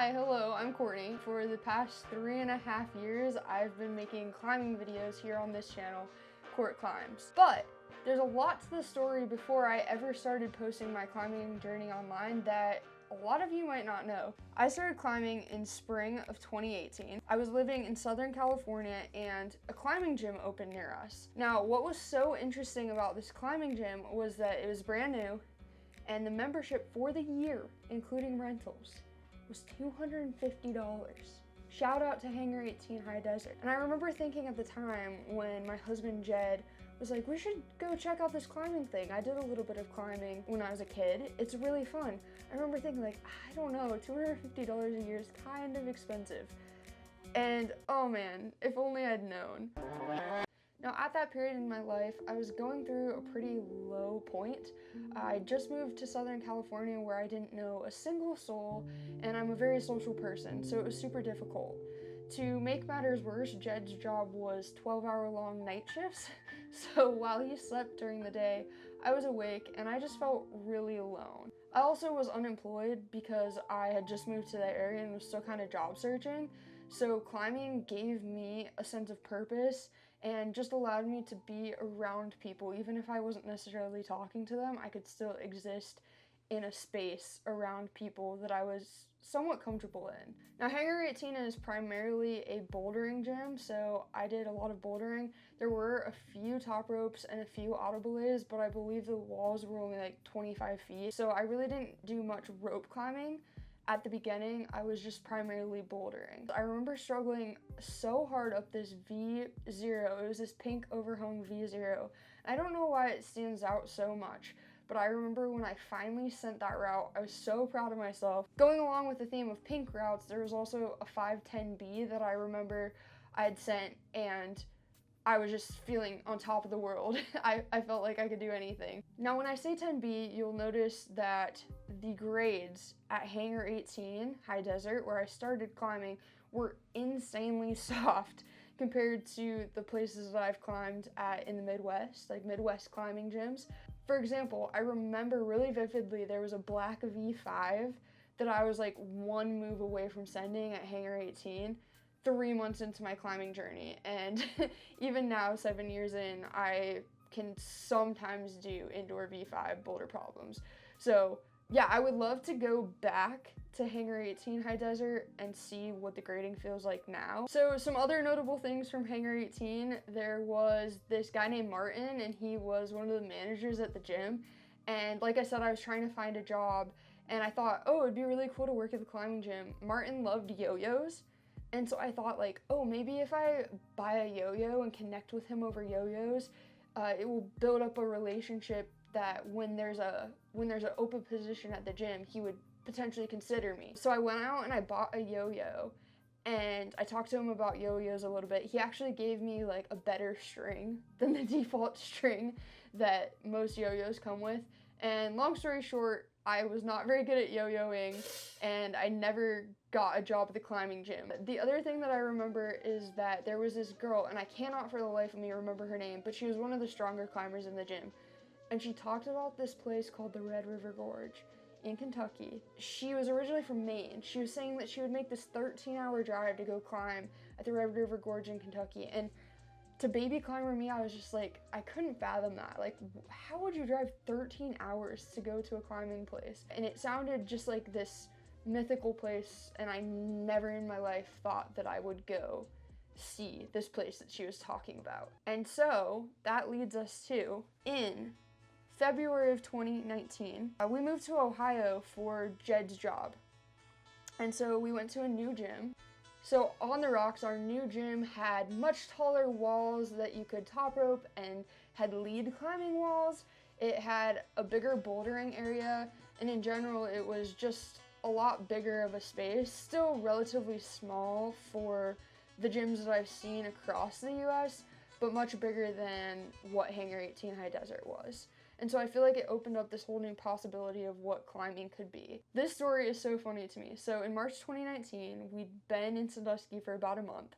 Hi, hello, I'm Courtney. For the past 3.5 years, I've been making climbing videos here on this channel, Court Climbs. But there's a lot to the story before I ever started posting my climbing journey online that a lot of you might not know. I started climbing in spring of 2018. I was living in Southern California and a climbing gym opened near us. Now, what was so interesting about this climbing gym was that it was brand new and the membership for the year, including rentals, was $250. Shout out to Hangar 18 High Desert. And I remember thinking at the time when my husband Jed was like, we should go check out this climbing thing. I did a little bit of climbing when I was a kid. It's really fun. I remember thinking like, I don't know, $250 a year is kind of expensive. And oh man, if only I'd known. Now, at that period in my life, I was going through a pretty low point. I just moved to Southern California where I didn't know a single soul, and I'm a very social person, so it was super difficult. To make matters worse, Jed's job was 12-hour-long night shifts, so while he slept during the day, I was awake, and I just felt really alone. I also was unemployed because I had just moved to that area and was still kind of job searching, so climbing gave me a sense of purpose and just allowed me to be around people. Even if I wasn't necessarily talking to them, I could still exist in a space around people that I was somewhat comfortable in. Now, Hangar 18 is primarily a bouldering gym, so I did a lot of bouldering. There were a few top ropes and a few auto belays, but I believe the walls were only like 25 feet, so I really didn't do much rope climbing. At the beginning, I was just primarily bouldering. I remember struggling so hard up this V0. It was this pink overhung V0. I don't know why it stands out so much, but I remember when I finally sent that route, I was so proud of myself. Going along with the theme of pink routes, there was also a 510B that I remember I had sent, and I was just feeling on top of the world. I felt like I could do anything. Now, when I say 10B, you'll notice that the grades at Hangar 18 High Desert, where I started climbing, were insanely soft compared to the places that I've climbed at in the Midwest, like Midwest climbing gyms. For example, I remember really vividly there was a black V5 that I was like one move away from sending at Hangar 18. 3 months into my climbing journey, and even now, 7 years in, I can sometimes do indoor V5 boulder problems. So yeah, I would love to go back to Hangar 18 High Desert and see what the grading feels like now. So some other notable things from Hangar 18, there was this guy named Martin, and he was one of the managers at the gym. And like I said, I was trying to find a job, and I thought, oh, it'd be really cool to work at the climbing gym. Martin loved yo-yos. And so I thought like, oh, maybe if I buy a yo-yo and connect with him over yo-yos, it will build up a relationship that when there's an open position at the gym, he would potentially consider me. So I went out and I bought a yo-yo, and I talked to him about yo-yos a little bit. He actually gave me like a better string than the default string that most yo-yos come with. And long story short, I was not very good at yo-yoing, and I never got a job at the climbing gym. The other thing that I remember is that there was this girl, and I cannot for the life of me remember her name, but she was one of the stronger climbers in the gym. And she talked about this place called the Red River Gorge in Kentucky. She was originally from Maine. She was saying that she would make this 13-hour drive to go climb at the Red River Gorge in Kentucky. And to baby climber me, I was just like, I couldn't fathom that. Like, how would you drive 13 hours to go to a climbing place? And it sounded just like this mythical place, and I never in my life thought that I would go see this place that she was talking about. And so that leads us to, in February of 2019, we moved to Ohio for Jed's job. And so we went to a new gym. So on the rocks, our new gym had much taller walls that you could top rope and had lead climbing walls. It had a bigger bouldering area, and in general, it was just a lot bigger of a space, still relatively small for the gyms that I've seen across the US, but much bigger than what Hangar 18 High Desert was. And so I feel like it opened up this whole new possibility of what climbing could be. This story is so funny to me. So in March 2019, we'd been in Sandusky for about a month.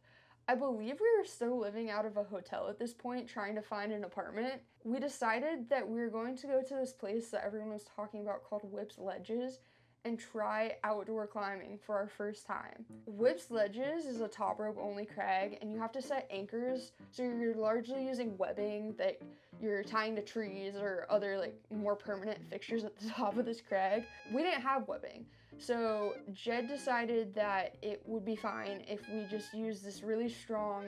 I believe we were still living out of a hotel at this point, trying to find an apartment. We decided that we were going to go to this place that everyone was talking about called Whip's Ledges, and try outdoor climbing for our first time. Whips Ledges is a top rope only crag, and you have to set anchors, so you're largely using webbing that you're tying to trees or other like more permanent fixtures at the top of this crag. We didn't have webbing, so Jed decided that it would be fine if we just use this really strong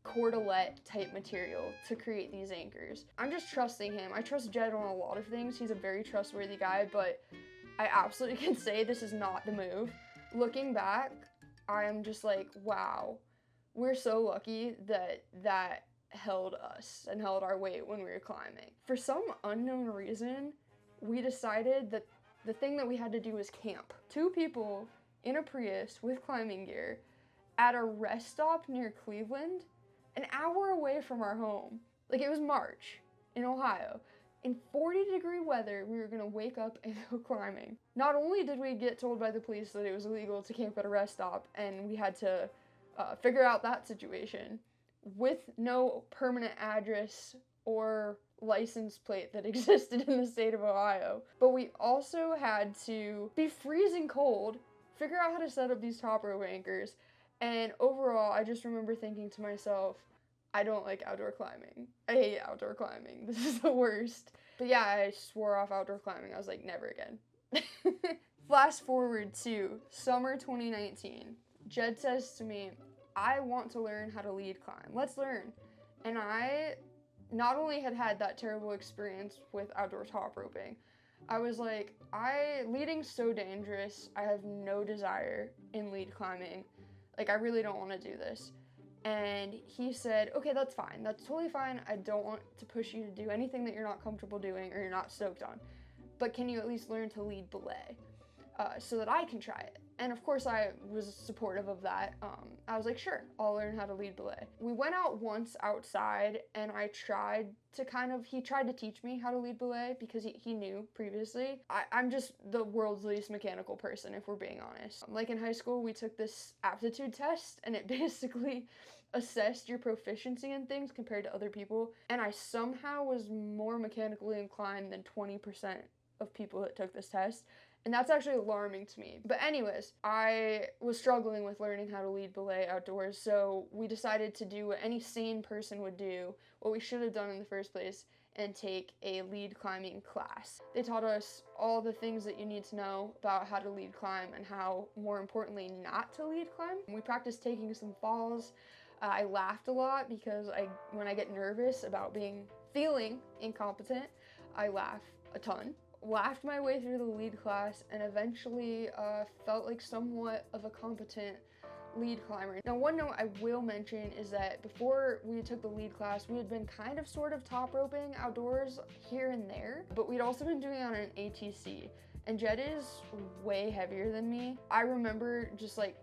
cordelette type material to create these anchors. I'm just trusting him. I trust Jed on a lot of things. He's a very trustworthy guy, but I absolutely can say this is not the move. Looking back, I'm just like, wow, we're so lucky that that held us and held our weight when we were climbing. For some unknown reason, we decided that the thing that we had to do was camp. 2 people in a Prius with climbing gear at a rest stop near Cleveland, an hour away from our home. Like, it was March in Ohio. In 40-degree weather, we were gonna wake up and go climbing. Not only did we get told by the police that it was illegal to camp at a rest stop, and we had to figure out that situation with no permanent address or license plate that existed in the state of Ohio, but we also had to be freezing cold, figure out how to set up these top rope anchors, and overall, I just remember thinking to myself, I don't like outdoor climbing. I hate outdoor climbing. This is the worst. But yeah, I swore off outdoor climbing. I was like, never again. Fast forward to summer 2019. Jed says to me, I want to learn how to lead climb. Let's learn. And I not only had that terrible experience with outdoor top roping, I was like, leading's so dangerous. I have no desire in lead climbing. Like, I really don't want to do this. And he said, okay, that's fine. That's totally fine. I don't want to push you to do anything that you're not comfortable doing or you're not stoked on. But can you at least learn to lead belay so that I can try it? And of course, I was supportive of that. I was like, sure, I'll learn how to lead belay. We went out once outside, and he tried to teach me how to lead belay because he knew previously. I'm just the world's least mechanical person, if we're being honest. Like in high school, we took this aptitude test, and it basically assessed your proficiency in things compared to other people. And I somehow was more mechanically inclined than 20% of people that took this test. And that's actually alarming to me. But anyways, I was struggling with learning how to lead belay outdoors, so we decided to do what any sane person would do, what we should have done in the first place, and take a lead climbing class. They taught us all the things that you need to know about how to lead climb and how, more importantly, not to lead climb. We practiced taking some falls. I laughed a lot because when I get nervous about feeling incompetent, I laugh a ton. Laughed my way through the lead class and eventually felt like somewhat of a competent lead climber. Now, one note I will mention is that before we took the lead class, we had been kind of sort of top roping outdoors here and there, but we'd also been doing it on an ATC, and Jed is way heavier than me. I remember just like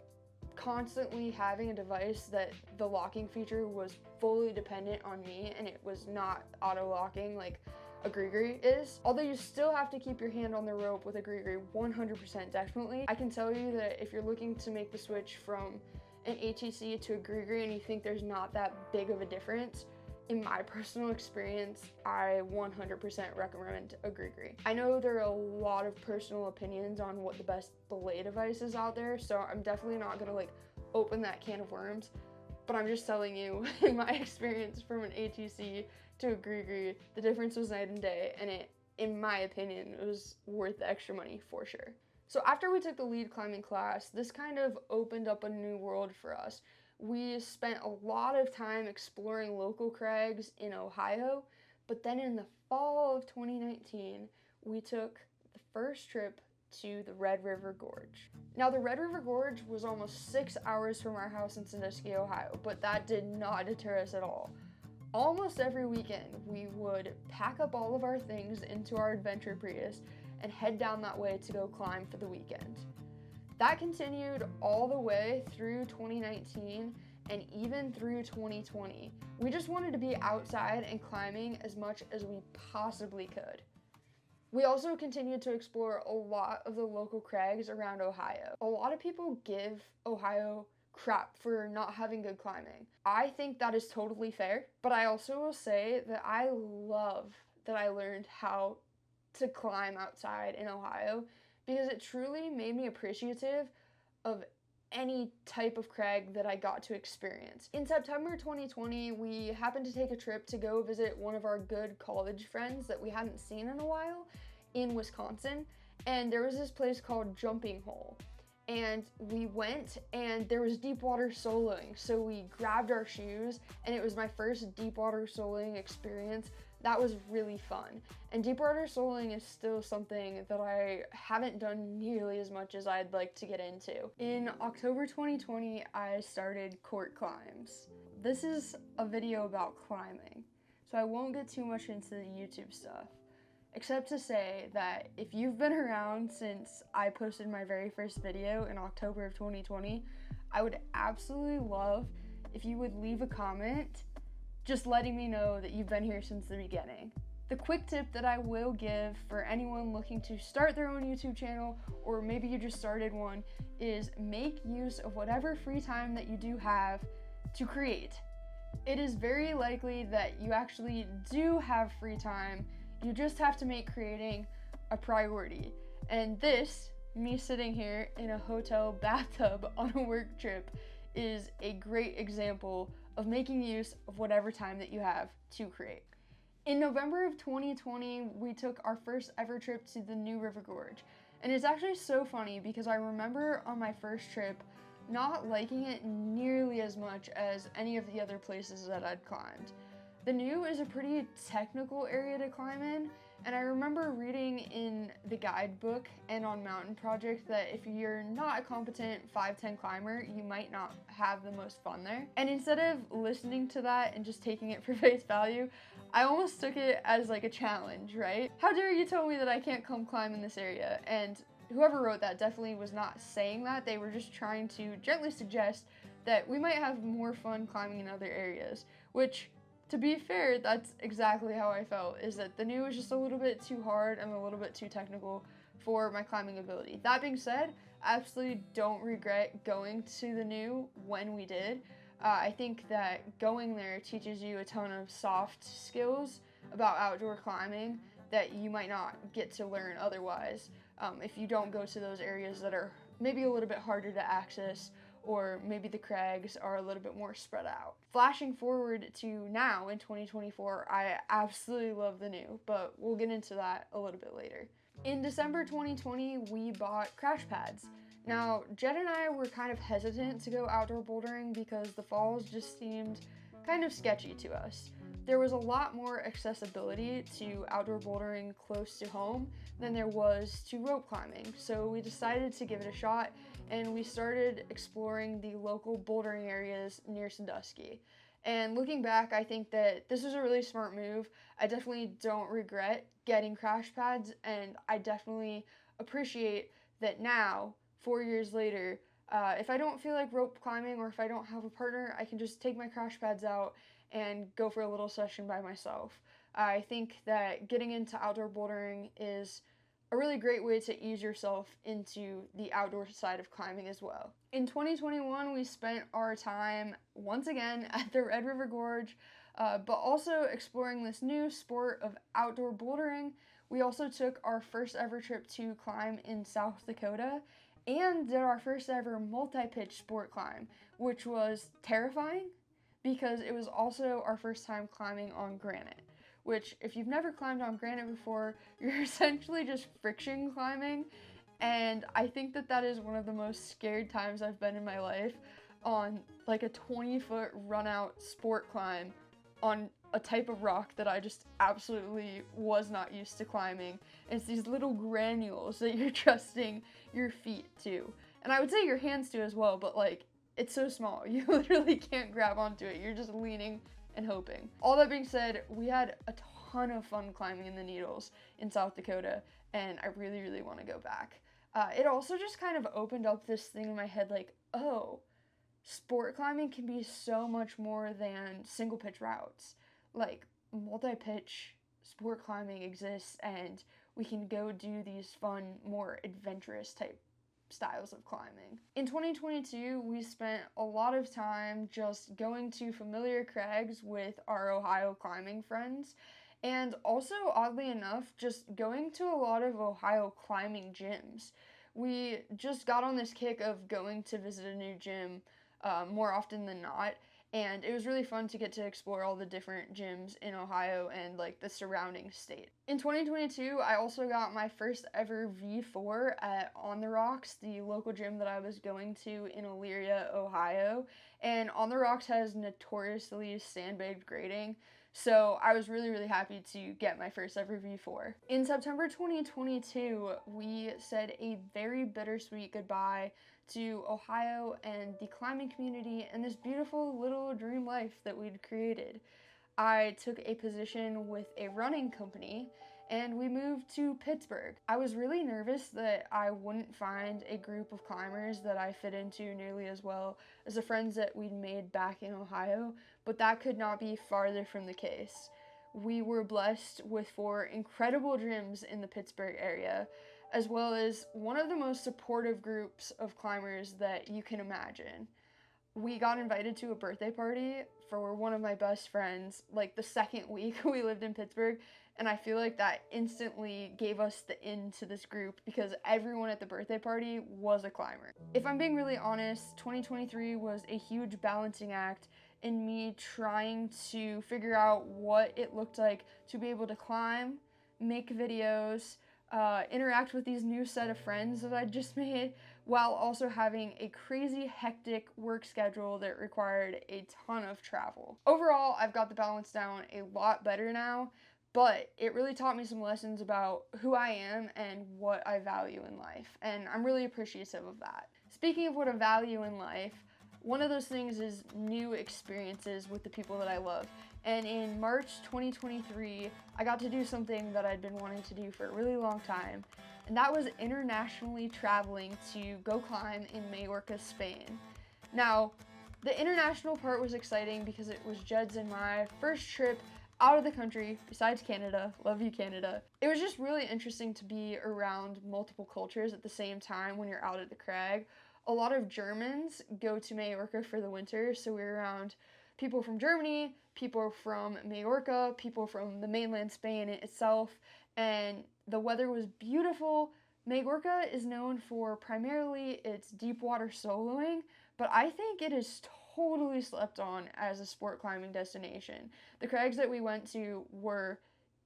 constantly having a device that the locking feature was fully dependent on me, and it was not auto-locking like a gree-gree is. Although you still have to keep your hand on the rope with a gree-gree, 100% definitely. I can tell you that if you're looking to make the switch from an ATC to a gree-gree and you think there's not that big of a difference, in my personal experience, I 100% recommend a gree-gree. I know there are a lot of personal opinions on what the best belay device is out there, so I'm definitely not gonna like open that can of worms, but I'm just telling you, in my experience from an ATC to a gree-gree, the difference was night and day, and it, in my opinion, it was worth the extra money for sure. So after we took the lead climbing class, this kind of opened up a new world for us. We spent a lot of time exploring local crags in Ohio, but then in the fall of 2019, we took the first trip to the Red River Gorge. Now, the Red River Gorge was almost 6 hours from our house in Sandusky, Ohio, but that did not deter us at all. Almost every weekend, we would pack up all of our things into our adventure Prius and head down that way to go climb for the weekend. That continued all the way through 2019 and even through 2020. We just wanted to be outside and climbing as much as we possibly could. We also continued to explore a lot of the local crags around Ohio. A lot of people give Ohio crap for not having good climbing. I think that is totally fair, but I also will say that I love that I learned how to climb outside in Ohio because it truly made me appreciative of any type of crag that I got to experience. In September 2020, we happened to take a trip to go visit one of our good college friends that we hadn't seen in a while in Wisconsin, and there was this place called Jumping Hole. And we went, and there was deep water soloing, so we grabbed our shoes, and it was my first deep water soloing experience. That was really fun. And deep water soloing is still something that I haven't done nearly as much as I'd like to get into. In October 2020, I started Court Climbs. This is a video about climbing, so I won't get too much into the YouTube stuff, except to say that if you've been around since I posted my very first video in October of 2020, I would absolutely love if you would leave a comment just letting me know that you've been here since the beginning. The quick tip that I will give for anyone looking to start their own YouTube channel, or maybe you just started one, is make use of whatever free time that you do have to create. It is very likely that you actually do have free time. You just have to make creating a priority. And this, me sitting here in a hotel bathtub on a work trip, is a great example of making use of whatever time that you have to create. In November of 2020, we took our first ever trip to the New River Gorge. And it's actually so funny because I remember on my first trip not liking it nearly as much as any of the other places that I'd climbed. The New is a pretty technical area to climb in, and I remember reading in the guidebook and on Mountain Project that if you're not a competent 5'10" climber, you might not have the most fun there. And instead of listening to that and just taking it for face value, I almost took it as like a challenge, right? How dare you tell me that I can't come climb in this area? And whoever wrote that definitely was not saying that. They were just trying to gently suggest that we might have more fun climbing in other areas, which, to be fair, that's exactly how I felt, is that the New was just a little bit too hard and a little bit too technical for my climbing ability. That being said, I absolutely don't regret going to the New when we did. I think that going there teaches you a ton of soft skills about outdoor climbing that you might not get to learn otherwise if you don't go to those areas that are maybe a little bit harder to access, or maybe the crags are a little bit more spread out. Flashing forward to now in 2024, I absolutely love the New, but we'll get into that a little bit later. In December 2020, we bought crash pads. Now, Jed and I were kind of hesitant to go outdoor bouldering because the falls just seemed kind of sketchy to us. There was a lot more accessibility to outdoor bouldering close to home than there was to rope climbing, so we decided to give it a shot, and we started exploring the local bouldering areas near Sandusky. And looking back, I think that this was a really smart move. I definitely don't regret getting crash pads, and I definitely appreciate that now, 4 years later, if I don't feel like rope climbing or if I don't have a partner, I can just take my crash pads out and go for a little session by myself. I think that getting into outdoor bouldering is a really great way to ease yourself into the outdoor side of climbing as well. In 2021, we spent our time once again at the Red River Gorge, but also exploring this new sport of outdoor bouldering. We also took our first ever trip to climb in South Dakota and did our first ever multi-pitch sport climb, which was terrifying because it was also our first time climbing on granite, which, if you've never climbed on granite before, you're essentially just friction climbing, and I think that that is one of the most scared times I've been in my life, on like a 20-foot run-out sport climb on a type of rock that I just absolutely was not used to climbing. It's these little granules that you're trusting your feet to, and I would say your hands to as well, but like, it's so small, you literally can't grab onto it, you're just leaning and hoping. All that being said, we had a ton of fun climbing in the Needles in South Dakota, and I really, really want to go back. It also just kind of opened up this thing in my head like, oh, sport climbing can be so much more than single pitch routes. Like, multi-pitch sport climbing exists, and we can go do these fun, more adventurous type styles of climbing. In 2022, we spent a lot of time just going to familiar crags with our Ohio climbing friends, And also, oddly enough, just going to a lot of Ohio climbing gyms. We just got on this kick of going to visit a new gym more often than not, and it was really fun to get to explore all the different gyms in Ohio and like the surrounding state. In 2022, I also got my first ever V4 at On the Rocks, the local gym that I was going to in Elyria, Ohio, and On the Rocks has notoriously sandbagged grading. So I was really, really happy to get my first ever V4. In September 2022, we said a very bittersweet goodbye to Ohio and the climbing community and this beautiful little dream life that we'd created. I took a position with a running company and we moved to Pittsburgh. I was really nervous that I wouldn't find a group of climbers that I fit into nearly as well as the friends that we'd made back in Ohio, but that could not be farther from the case. We were blessed with 4 incredible gyms in the Pittsburgh area, as well as one of the most supportive groups of climbers that you can imagine. We got invited to a birthday party for one of my best friends like the second week we lived in Pittsburgh, and I feel like that instantly gave us the in to this group because everyone at the birthday party was a climber. If I'm being really honest, 2023 was a huge balancing act in me trying to figure out what it looked like to be able to climb, make videos, interact with these new set of friends that I just made, while also having a crazy hectic work schedule that required a ton of travel. Overall, I've got the balance down a lot better now, but it really taught me some lessons about who I am and what I value in life, and I'm really appreciative of that. Speaking of what I value in life, one of those things is new experiences with the people that I love. And in March 2023, I got to do something that I'd been wanting to do for a really long time, and that was internationally traveling to go climb in Majorca, Spain. Now, the international part was exciting because it was Jed's and my first trip out of the country, besides Canada. Love you, Canada. It was just really interesting to be around multiple cultures at the same time when you're out at the crag. A lot of Germans go to Majorca for the winter, so we were around people from Germany, people from Majorca, people from the mainland Spain itself, and the weather was beautiful. Majorca is known for primarily its deep water soloing, but I think it is totally slept on as a sport climbing destination. The crags that we went to were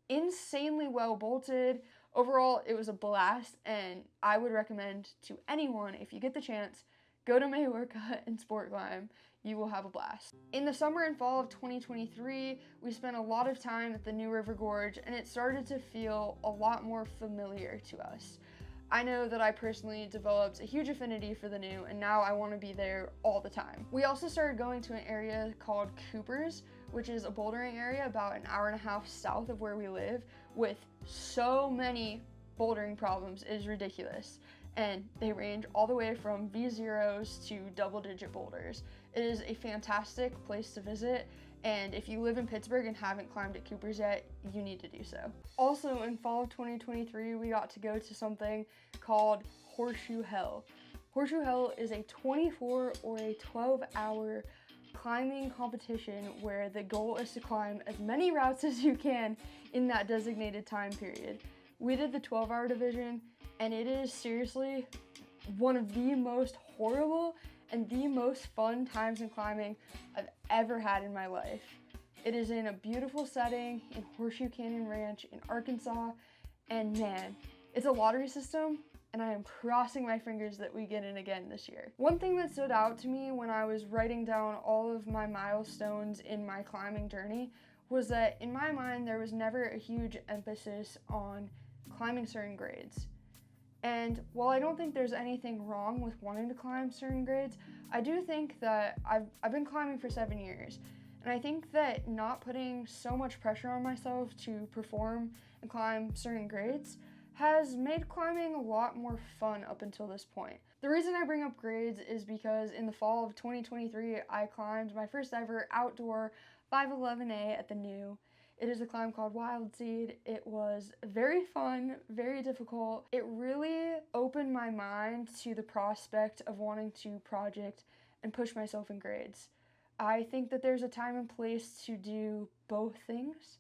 insanely well bolted. Overall, it was a blast, and I would recommend to anyone, if you get the chance, go to Majorca and sport climb. You will have a blast. In the summer and fall of 2023, we spent a lot of time at the New River Gorge, and it started to feel a lot more familiar to us. I know that I personally developed a huge affinity for the new, and now I want to be there all the time. We also started going to an area called Cooper's, which is a bouldering area about an hour and a half south of where we live, with so many bouldering problems. It is ridiculous. And they range all the way from V0s to double-digit boulders. It is a fantastic place to visit, and if you live in Pittsburgh and haven't climbed at Cooper's yet, you need to do so. Also, in fall of 2023, we got to go to something called Horseshoe Hell. Horseshoe Hell is a 24 or a 12-hour climbing competition where the goal is to climb as many routes as you can in that designated time period. We did the 12-hour division, and it is seriously one of the most horrible and the most fun times in climbing I've ever had in my life. It is in a beautiful setting in Horseshoe Canyon Ranch in Arkansas, and man, it's a lottery system, and I am crossing my fingers that we get in again this year. One thing that stood out to me when I was writing down all of my milestones in my climbing journey was that in my mind there was never a huge emphasis on climbing certain grades. And while I don't think there's anything wrong with wanting to climb certain grades, I do think that I've been climbing for 7 years, and I think that not putting so much pressure on myself to perform and climb certain grades has made climbing a lot more fun up until this point. The reason I bring up grades is because in the fall of 2023, I climbed my first ever outdoor 511A at the New. It is a climb called Wild Seed. It was very fun, very difficult. It really opened my mind to the prospect of wanting to project and push myself in grades. I think that there's a time and place to do both things,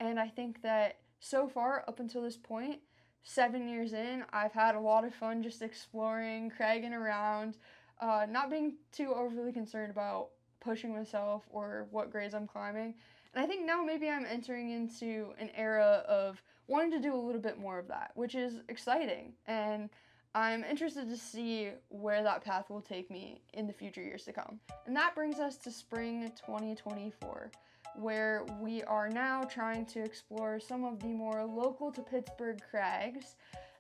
And I think that so far, up until this point, 7 years in, I've had a lot of fun just exploring, cragging around, not being too overly concerned about pushing myself or what grades I'm climbing. And I think now maybe I'm entering into an era of wanting to do a little bit more of that, which is exciting. And I'm interested to see where that path will take me in the future years to come. And that brings us to spring 2024, where we are now trying to explore some of the more local to Pittsburgh crags,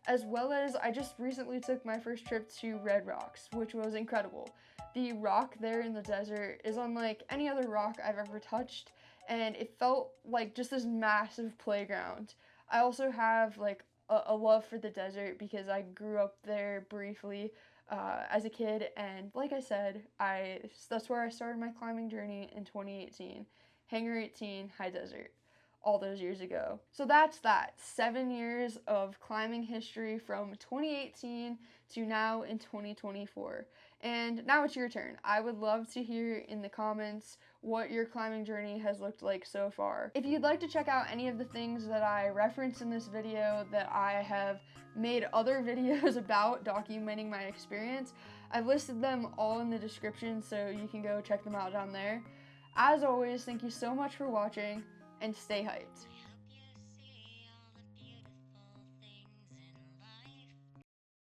as well as I just recently took my first trip to Red Rocks, which was incredible. The rock there in the desert is unlike any other rock I've ever touched, and it felt like just this massive playground. I also have like a love for the desert because I grew up there briefly as a kid, and like I said, that's where I started my climbing journey in 2018. Hangar 18, high desert, all those years ago. So that's that. 7 years of climbing history from 2018 to now in 2024. And now it's your turn. I would love to hear in the comments what your climbing journey has looked like so far. If you'd like to check out any of the things that I referenced in this video that I have made other videos about documenting my experience, I've listed them all in the description, so you can go check them out down there. As always, thank you so much for watching, and stay hyped.